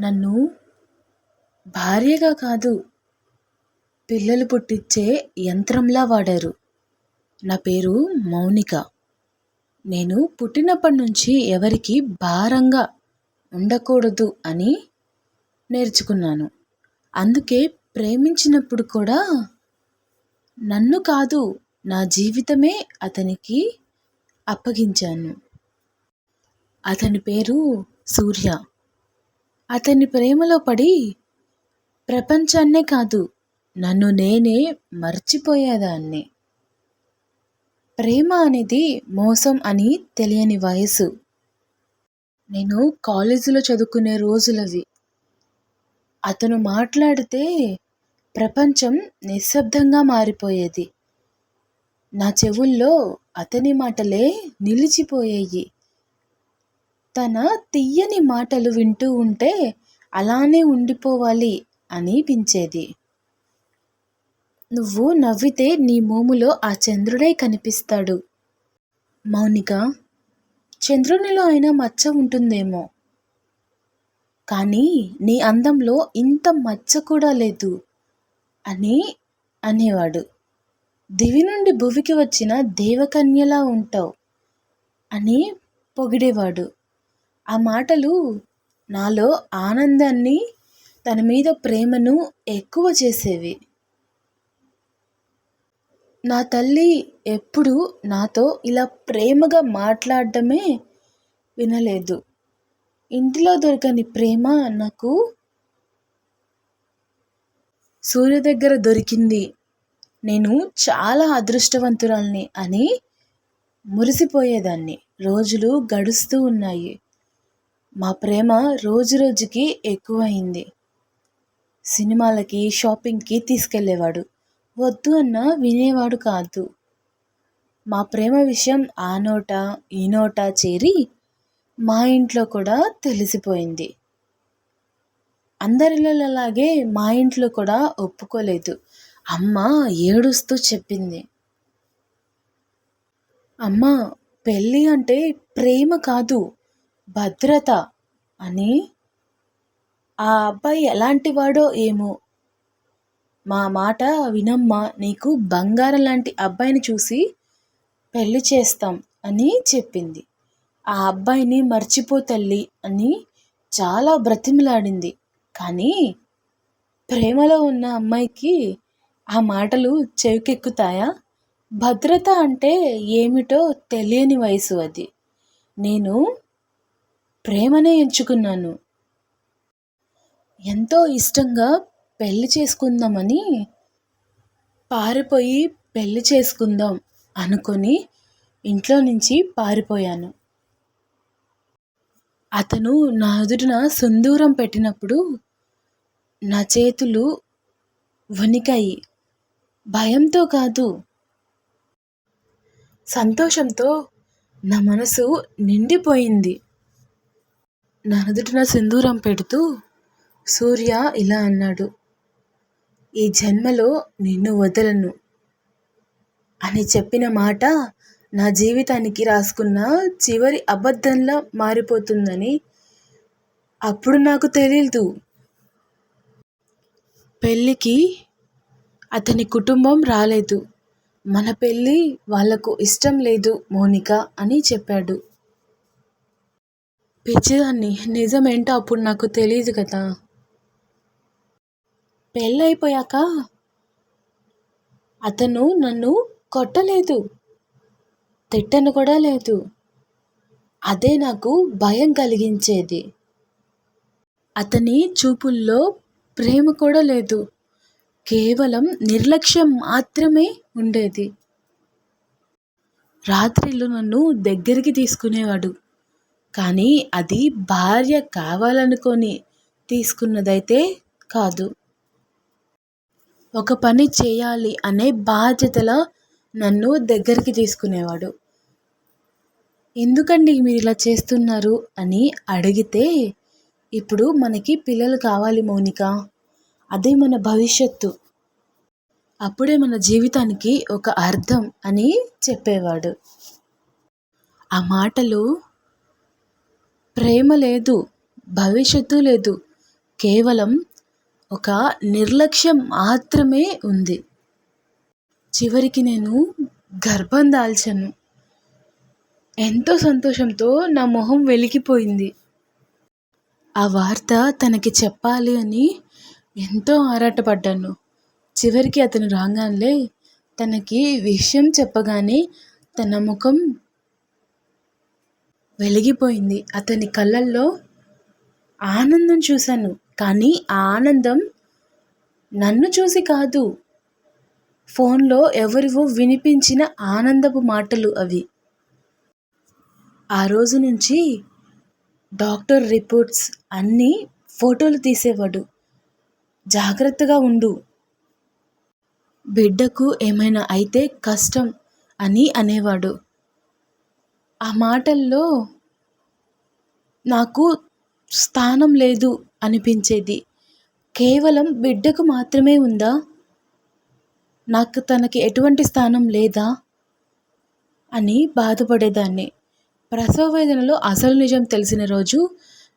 నన్ను భార్యగా కాదు, పిల్లలు పుట్టించే యంత్రంలా వాడారు. నా పేరు మౌనిక. నేను పుట్టినప్పటి నుంచి ఎవరికి భారంగా ఉండకూడదు అని నేర్చుకున్నాను. అందుకే ప్రేమించినప్పుడు కూడా నన్ను కాదు, నా జీవితమే అతనికి అప్పగించాను. అతని పేరు సూర్య. అతని ప్రేమలో పడి ప్రపంచాన్నే కాదు, నన్ను నేనే మర్చిపోయేదాన్ని. ప్రేమ అనేది మోసం అని తెలియని వయసు. నేను కాలేజీలో చదువుకునే రోజులవి. అతను మాట్లాడితే ప్రపంచం నిశ్శబ్దంగా మారిపోయేది. నా చెవుల్లో అతని మాటలే నిలిచిపోయాయి. తన తీయని మాటలు వింటూ ఉంటే అలానే ఉండిపోవాలి అనిపించేది. నువ్వు నవ్వితే నీ మోములో ఆ చంద్రుడే కనిపిస్తాడు. మౌనిక, చంద్రునిలో అయినా మచ్చ ఉంటుందేమో, కానీ నీ అందంలో ఇంత మచ్చ కూడా లేదు అని అనేవాడు. దివి నుండి భువికి వచ్చిన దేవకన్యలా ఉంటావు అని పొగిడేవాడు. ఆ మాటలు నాలో ఆనందాన్ని, తన మీద ప్రేమను ఎక్కువ చేసేవి. నా తల్లి ఎప్పుడు నాతో ఇలా ప్రేమగా మాట్లాడడమే వినలేదు. ఇంటిలో దొరకని ప్రేమ నాకు సూర్య దగ్గర దొరికింది. నేను చాలా అదృష్టవంతురాల్ని అని మురిసిపోయేదాన్ని. రోజులు గడుస్తూ ఉన్నాయి. మా ప్రేమ రోజు రోజుకి ఎక్కువయింది. సినిమాలకి, షాపింగ్కి తీసుకెళ్ళేవాడు. వద్దు అన్నా వినేవాడు కాదు. మా ప్రేమ విషయం ఆ నోట ఈ నోట చేరి మా ఇంట్లో కూడా తెలిసిపోయింది. అందరిలాగే మా ఇంట్లో కూడా ఒప్పుకోలేదు. అమ్మ ఏడుస్తూ చెప్పింది, అమ్మ, పెళ్ళి అంటే ప్రేమ కాదు, భద్రత అని. ఆ అబ్బాయి ఎలాంటివాడో ఏమో, మా మాట వినమ్మా, నీకు బంగారం లాంటి అబ్బాయిని చూసి పెళ్లి చేస్తాం అని చెప్పింది. ఆ అబ్బాయిని మర్చిపో తల్లి అని చాలా బ్రతిమిలాడింది. కానీ ప్రేమలో ఉన్న అమ్మాయికి ఆ మాటలు చెవికెక్కుతాయా? భద్రత అంటే ఏమిటో తెలియని వయసు అది. నేను ప్రేమనే ఎంచుకున్నాను. ఎంతో ఇష్టంగా పెళ్లి చేసుకుందామని పారిపోయి పెళ్లి చేసుకుందాం అనుకొని ఇంట్లో నుంచి పారిపోయాను. అతను నా ఎదుటిన సింధూరం పెట్టినప్పుడు నా చేతులు వణికాయి. భయంతో కాదు, సంతోషంతో నా మనసు నిండిపోయింది. నా ఎదుటిన సింధూరం పెడుతూ సూర్య ఇలా అన్నాడు, ఈ జన్మలో నిన్ను వదలను అని చెప్పిన మాట నా జీవితానికి రాసుకున్న చివరి అబద్ధంలా మారిపోతుందని అప్పుడు నాకు తెలీదు. పెళ్ళికి అతని కుటుంబం రాలేదు. మన పెళ్ళి వాళ్లకు ఇష్టం లేదు మౌనిక అని చెప్పాడు. పిచ్చిదాన్ని, నిజమేంటో అప్పుడు నాకు తెలియదు కదా. పెళ్ళైపోయాక అతను నన్ను కొట్టలేదు, తిట్టను కూడా లేదు. అదే నాకు భయం కలిగించేది. అతని చూపుల్లో ప్రేమ కూడా లేదు, కేవలం నిర్లక్ష్యం మాత్రమే ఉండేది. రాత్రిళ్ళు నన్ను దగ్గరికి తీసుకునేవాడు, కానీ అది భార్య కావాలనుకొని తీసుకున్నదైతే కాదు. ఒక పని చేయాలి అనే బాధ్యతలా నన్ను దగ్గరికి తీసుకునేవాడు. ఎందుకండి మీరు ఇలా చేస్తున్నారు అని అడిగితే, ఇప్పుడు మనకి పిల్లలు కావాలి మౌనిక, అదే మన భవిష్యత్తు, అప్పుడే మన జీవితానికి ఒక అర్థం అని చెప్పేవాడు. ఆ మాటలు ప్రేమ లేదు, భవిష్యత్తు లేదు, కేవలం ఒక నిర్లక్ష్యం మాత్రమే ఉంది. చివరికి నేను గర్భం దాల్చాను. ఎంతో సంతోషంతో నా మొహం వెలిగిపోయింది. ఆ వార్త తనకి చెప్పాలి అని ఎంతో ఆరాటపడ్డాను. చివరికి అతను రాగానే తనకి విషయం చెప్పగానే తన ముఖం వెలిగిపోయింది. అతని కళ్ళల్లో ఆనందం చూశాను. కానీ ఆ ఆనందం నన్ను చూసి కాదు, ఫోన్లో ఎవరివో వినిపించిన ఆనందపు మాటలు అవి. ఆ రోజు నుంచి డాక్టర్ రిపోర్ట్స్ అన్నీ ఫోటోలు తీసేవాడు. జాగ్రత్తగా ఉండు, బిడ్డకు ఏమైనా అయితే కష్టం అని అనేవాడు. ఆ మాటల్లో నాకు స్థానం లేదు అనిపించేది. కేవలం బిడ్డకు మాత్రమే ఉందా, నాకు తనకి ఎటువంటి స్థానం లేదా అని బాధపడేదాన్ని. ప్రసవ వేదనలో అసలు నిజం తెలిసిన రోజు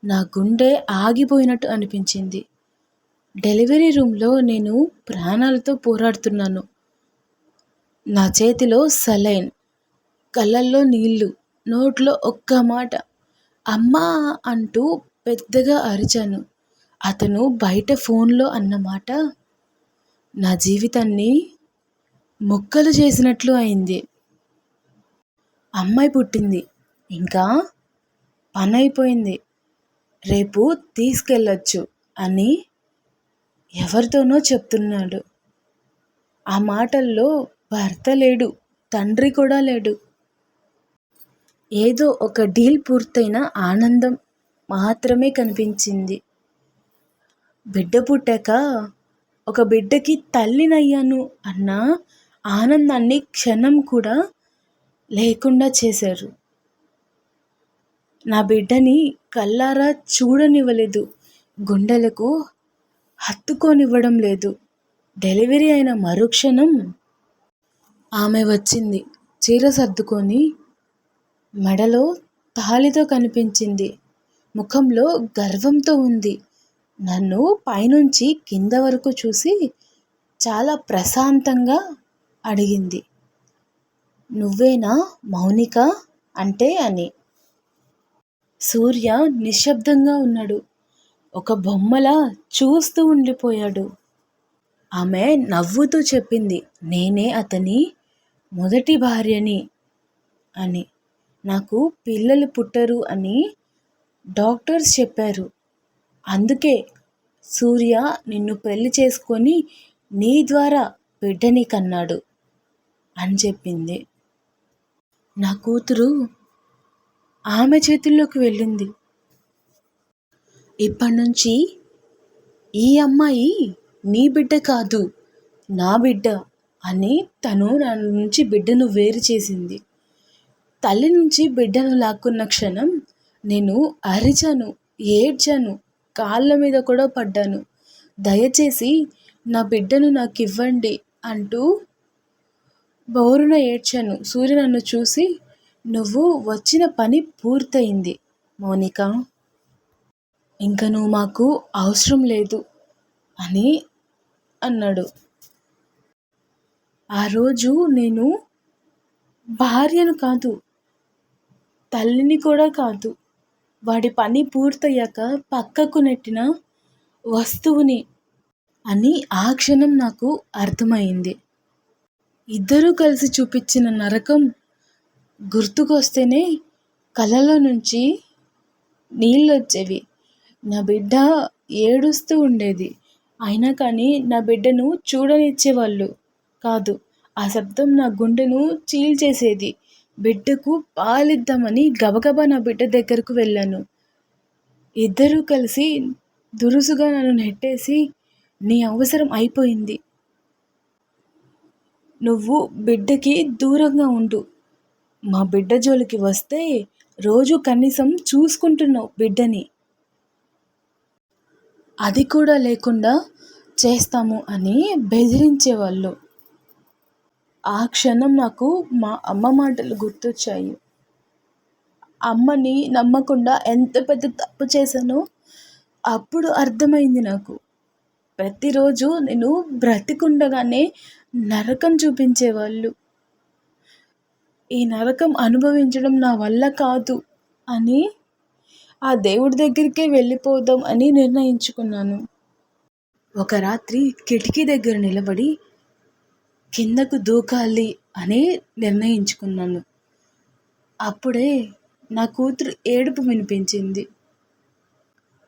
నా గుండె ఆగిపోయినట్టు అనిపించింది. డెలివరీ రూమ్లో నేను ప్రాణాలతో పోరాడుతున్నాను. నా చేతిలో సలైన్, కళ్ళల్లో నీళ్లు, నోట్లో ఒక్క మాట అమ్మా అంటూ పెద్దగా అరిచాను. అతను బయట ఫోన్లో అన్నమాట నా జీవితాన్ని ముక్కలు చేసినట్లు అయింది. అమ్మాయి పుట్టింది, ఇంకా పని అయిపోయింది, రేపు తీసుకెళ్ళొచ్చు అని ఎవరితోనో చెప్తున్నాడు. ఆ మాటల్లో భర్త లేడు, తండ్రి కూడా లేడు. ఏదో ఒక డీల్ పూర్తయిన ఆనందం మాత్రమే కనిపించింది. బిడ్డ పుట్టాక ఒక బిడ్డకి తల్లినయ్యాను అన్న ఆనందాన్ని క్షణం కూడా లేకుండా చేశారు. నా బిడ్డని కళ్ళారా చూడనివ్వలేదు, గుండెలకు హత్తుకోనివ్వడం లేదు. డెలివరీ అయిన మరుక్షణం ఆమె వచ్చింది. చీర సర్దుకొని మెడలో తాళితో కనిపించింది. ముఖంలో గర్వంతో ఉంది. నన్ను పైనుంచి కింద వరకు చూసి చాలా ప్రశాంతంగా అడిగింది, నువ్వేనా మౌనిక అంటే అని. సూర్య నిశ్శబ్దంగా ఉన్నాడు. ఒక బొమ్మలా చూస్తూ ఉండిపోయాడు. ఆమె నవ్వుతూ చెప్పింది, నేనే అతని మొదటి భార్యని అని. నాకు పిల్లలు పుట్టరు అని డాక్టర్స్ చెప్పారు. అందుకే సూర్య నిన్ను పెళ్లి చేసుకొని నీ ద్వారా బిడ్డని కన్నాడు అని చెప్పింది. నా కూతురు ఆమె చేతుల్లోకి వెళ్ళింది. ఇప్పటి నుంచి ఈ అమ్మాయి నీ బిడ్డ కాదు, నా బిడ్డ అని తను నా నుంచి బిడ్డను వేరు చేసింది. తల్లి నుంచి బిడ్డను లాక్కున్న క్షణం నేను అరిచాను, ఏడ్చాను, కాళ్ళ మీద కూడా పడ్డాను. దయచేసి నా బిడ్డను నాకు ఇవ్వండి అంటూ బోరున ఏడ్చాను. సూర్య నన్ను చూసి, నువ్వు వచ్చిన పని పూర్తయింది మౌనిక, ఇంకా నువ్వు మాకు అవసరం లేదు అని అన్నాడు. ఆ రోజు నేను భార్యను కాదు, తల్లిని కూడా కాదు, వాడి పని పూర్తయ్యాక పక్కకు నెట్టిన వస్తువుని అని ఆ క్షణం నాకు అర్థమైంది. ఇద్దరూ కలిసి చూపించిన నరకం గుర్తుకొస్తేనే కళ్ళలో నుంచి నీళ్ళు వచ్చేవి. నా బిడ్డ ఏడుస్తూ ఉండేది, అయినా కానీ నా బిడ్డను చూడనిచ్చేవాళ్ళు కాదు. ఆ శబ్దం నా గుండెను చీల్చేసేది. బిడ్డకు పాలిద్దామని గబగబా నా బిడ్డ దగ్గరకు వెళ్ళాను. ఇద్దరూ కలిసి దురుసుగా నన్ను నెట్టేసి, నీ అవసరం అయిపోయింది, నువ్వు బిడ్డకి దూరంగా ఉండు, మా బిడ్డ జోలికి వస్తే రోజు కనీసం చూసుకుంటున్నావు బిడ్డని, అది కూడా లేకుండా చేస్తాము అని బెదిరించేవాళ్ళు. ఆ క్షణం నాకు మా అమ్మ మాటలు గుర్తొచ్చాయి. అమ్మని నమ్మకుండా ఎంత పెద్ద తప్పు చేశానో అప్పుడు అర్థమైంది నాకు. ప్రతిరోజు నేను బ్రతికుండగానే నరకం చూపించేవాళ్ళు. ఈ నరకం అనుభవించడం నా వల్ల కాదు అని ఆ దేవుడి దగ్గరికే వెళ్ళిపోదాం అని నిర్ణయించుకున్నాను. ఒక రాత్రి కిటికీ దగ్గర నిలబడి కిందకు దూకాలి అని నిర్ణయించుకున్నాను. అప్పుడే నా కూతురు ఏడుపు వినిపించింది.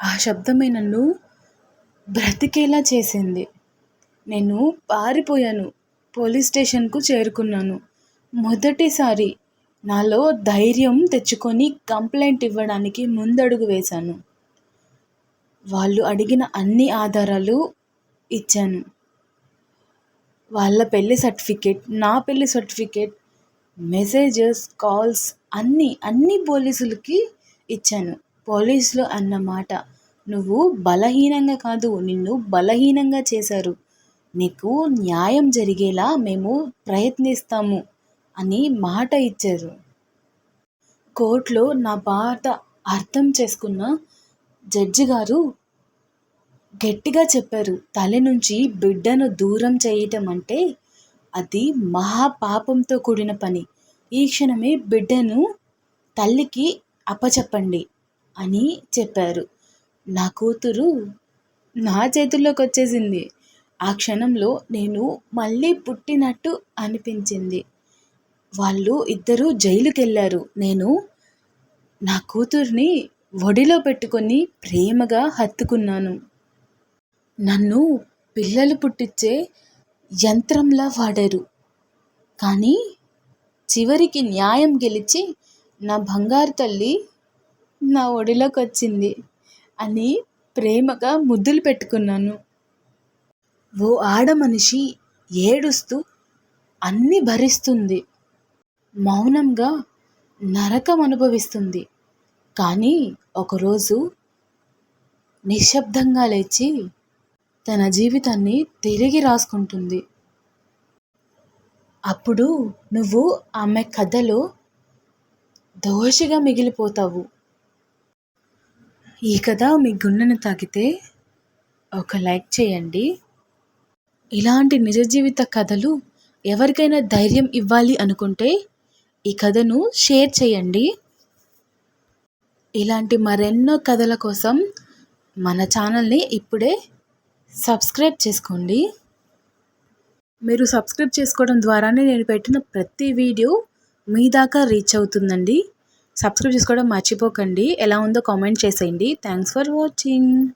ఆ శబ్దమే నన్ను బ్రతికేలా చేసింది. నేను పారిపోయాను. పోలీస్ స్టేషన్‌కు చేరుకున్నాను. మొదటిసారి నాలో ధైర్యం తెచ్చుకొని కంప్లెయింట్ ఇవ్వడానికి ముందడుగు వేశాను. వాళ్ళు అడిగిన అన్ని ఆధారాలు ఇచ్చాను. వాళ్ళ పెళ్లి సర్టిఫికేట్, నా పెళ్లి సర్టిఫికేట్, మెసేజెస్, కాల్స్ అన్నీ పోలీసులకి ఇచ్చాను. పోలీసులు అన్న మాట, "నువ్వు బలహీనంగా కాదు, నిన్ను బలహీనంగా చేశారు. నీకు న్యాయం జరిగేలా మేము ప్రయత్నిస్తాము" అని మాట ఇచ్చారు. కోర్టులో నా బాధ అర్థం చేసుకున్న జడ్జి గారు గట్టిగా చెప్పారు, "తల్లి నుంచి బిడ్డను దూరం చేయటం అంటే అది మహాపాపంతో కూడిన పని. ఈ క్షణమే బిడ్డను తల్లికి అప్పచెప్పండి" అని చెప్పారు. నా కూతురు నా చేతుల్లోకి వచ్చేసింది. ఆ క్షణంలో నేను మళ్ళీ పుట్టినట్టు అనిపించింది. వాళ్ళు ఇద్దరూ జైలుకెళ్ళారు. నేను నా కూతుర్ని ఒడిలో పెట్టుకొని ప్రేమగా హత్తుకున్నాను. నన్ను పిల్లలు పుట్టించే యంత్రంలా వాడారు. కానీ చివరికి న్యాయం గెలిచి నా బంగారు తల్లి నా ఒడిలోకి వచ్చింది అని ప్రేమగా ముద్దులు పెట్టుకున్నాను. ఓ ఆడమనిషి ఏడుస్తూ అన్నీ భరిస్తుంది. మౌనంగా నరకం అనుభవిస్తుంది. కానీ ఒకరోజు నిశ్శబ్దంగా లేచి తన జీవితాన్ని తిరిగి రాసుకుంటుంది. అప్పుడు నువ్వు ఆమె కథలో దోషిగా మిగిలిపోతావు. ఈ కథ మీ గుండెను తాకితే ఒక లైక్ చేయండి. ఇలాంటి నిజ జీవిత కథలు ఎవరికైనా ధైర్యం ఇవ్వాలి అనుకుంటే ఈ కథను షేర్ చేయండి. ఇలాంటి మరెన్నో కథల కోసం మన ఛానల్ని ఇప్పుడే సబ్స్క్రైబ్ చేసుకోండి. మీరు సబ్స్క్రైబ్ చేసుకోవడం ద్వారానే నేను పెట్టిన ప్రతి వీడియో మీ దాకా రీచ్ అవుతుందండి. సబ్స్క్రైబ్ చేసుకోవడం మర్చిపోకండి. ఎలా ఉందో కామెంట్ చేసేయండి. Thanks for watching.